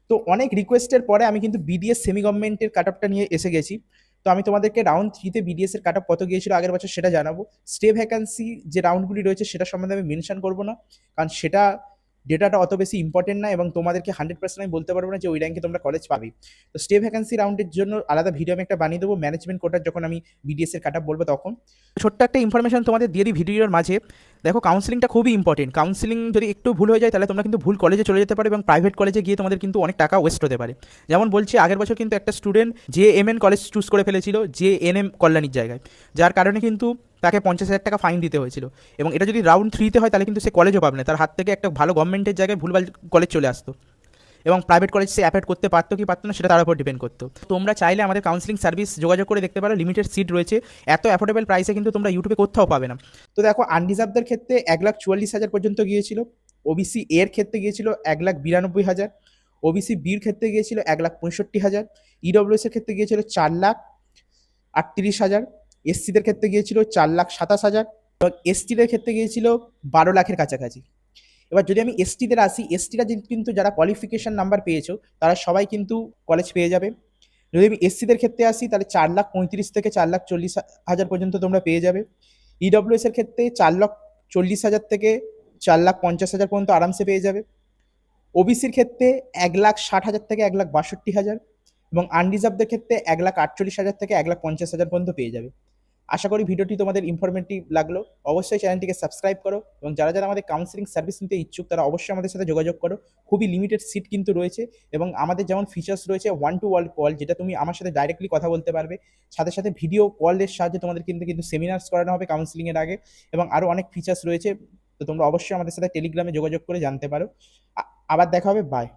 তো অনেক রিকোয়েস্টের পরে আমি কিন্তু বিডিএস সেমি গভর্নমেন্টের কাট অফটা নিয়ে এসে গেছি। তো আমি তোমাদেরকে রাউন্ড 3 তে বিডিএস এর কাট অফ কত গিয়েছিল আগের বছর সেটা জানাবো। স্টে ভ্যাকেন্সি যে রাউন্ডগুলি রয়েছে সেটা সম্বন্ধে আমি মেনশন করব না, কারণ সেটা ডেটাটা অত বেশি ইম্পর্টেন্ট না এবং তোমাদেরকে 100% আমি বলতে পারবো না যে ওই র্যাঙ্কে তোমরা কলেজ পাবে। তো স্টে ভ্যাকেন্সি রাউন্ডের জন্য আলাদা ভিডিও আমি একটা বানিয়ে দেবো ম্যানেজমেন্ট কোটার, যখন আমি বিডিএস এর কাট অফ বলবো তখন। ছোট্ট একটা ইনফরমেশন তোমাদের দিয়ে দিই ভিডিওর মাঝে। দেখো, কাউন্সিলিংটা খুবই ইম্পর্টেন্ট। কাউন্সিলিং যদি একটু ভুল হয়ে যায় তাহলে তোমরা কিন্তু ভুল কলেজে চলে যেতে পারো এবং প্রাইভেট কলেজে গিয়ে তোমাদের কিন্তু অনেক টাকা ওয়েস্ট হতে পারে। যেমন বলছি, আগের বছর কিন্তু একটা স্টুডেন্ট JMN কলেজ চুজ করে ফেলেছিল JNM কল্যাণীর জায়গায়, যার কারণে কিন্তু তাকে 50,000 টাকা ফাইন দিতে হয়েছিল। এবং এটা যদি রাউন্ড 3 তে হয় তাহলে কিন্তু সে কলেজও পাবে না, তার হাত থেকে একটা ভালো গভর্নমেন্টের জায়গায় ভুলভাল কলেজ চলে আসতো এবং প্রাইভেট কলেজ সে অ্যাফোর্ড করতে পারতো কি পারতো না সেটা তার উপর ডিপেন্ড করতো। তোমরা চাইলে আমাদের কাউন্সিলিং সার্ভিস যোগাযোগ করে দেখতে পারো, লিমিটেড সিট রয়েছে। এত অ্যাফোর্ডেবল প্রাইসে কিন্তু তোমরা ইউটিউবে কোথাও পাবে না। তো দেখো, আনরিজার্ভদের ক্ষেত্রে 1,44,000 পর্যন্ত গিয়েছিল, ওবিসি এর ক্ষেত্রে গিয়েছিল 1,92,000, ওবিসি বির ক্ষেত্রে গিয়েছিল 1,65,000, ইডব্লিউএস এর ক্ষেত্রে গিয়েছিল 4,38,000, এসসিদের ক্ষেত্রে গিয়েছিল 4,27,000 এবং এসটিদের ক্ষেত্রে গিয়েছিল 12 লাখের কাছাকাছি। এবার যদি আমি এসটিদের আসি, এসটিরা কিন্তু যারা কোয়ালিফিকেশন নাম্বার পেয়েছো তারা সবাই কিন্তু কলেজ পেয়ে যাবে। যদি আমি এসসিদের ক্ষেত্রে আসি তাহলে 4,35,000 থেকে 4,40,000 পর্যন্ত তোমরা পেয়ে যাবে। ইডব্লিউএস এর ক্ষেত্রে 4,40,000 থেকে 4,50,000 পর্যন্ত আরামসে পেয়ে যাবে। ওবিসির ক্ষেত্রে 1,60,000 থেকে 1,62,000 এবং আনরিজার্ভদের ক্ষেত্রে 1,48,000 থেকে 1,50,000 পর্যন্ত পেয়ে যাবে। আশা করি ভিডিওটি তোমাদের ইনফরমেটিভ লাগলো। অবশ্যই চ্যানেলটিকে সাবস্ক্রাইব করো এবং যারা যারা আমাদের কাউন্সিলিং সার্ভিস নিতে ইচ্ছুক তারা অবশ্যই আমাদের সাথে যোগাযোগ করো। খুবই লিমিটেড সিট কিন্তু রয়েছে এবং আমাদের যেমন ফিচার্স রয়েছে 1 to 1 কল, যেটা তুমি আমার সাথে ডাইরেক্টলি কথা বলতে পারবে, সাথে সাথে ভিডিও কলের সাহায্যে তোমাদের কিন্তু সেমিনার্স করানো হবে কাউন্সিলিংয়ের আগে এবং আরও অনেক ফিচার্স রয়েছে। তো তোমরা অবশ্যই আমাদের সাথে টেলিগ্রামে যোগাযোগ করে জানতে পারো। আবার দেখা হবে, বাই।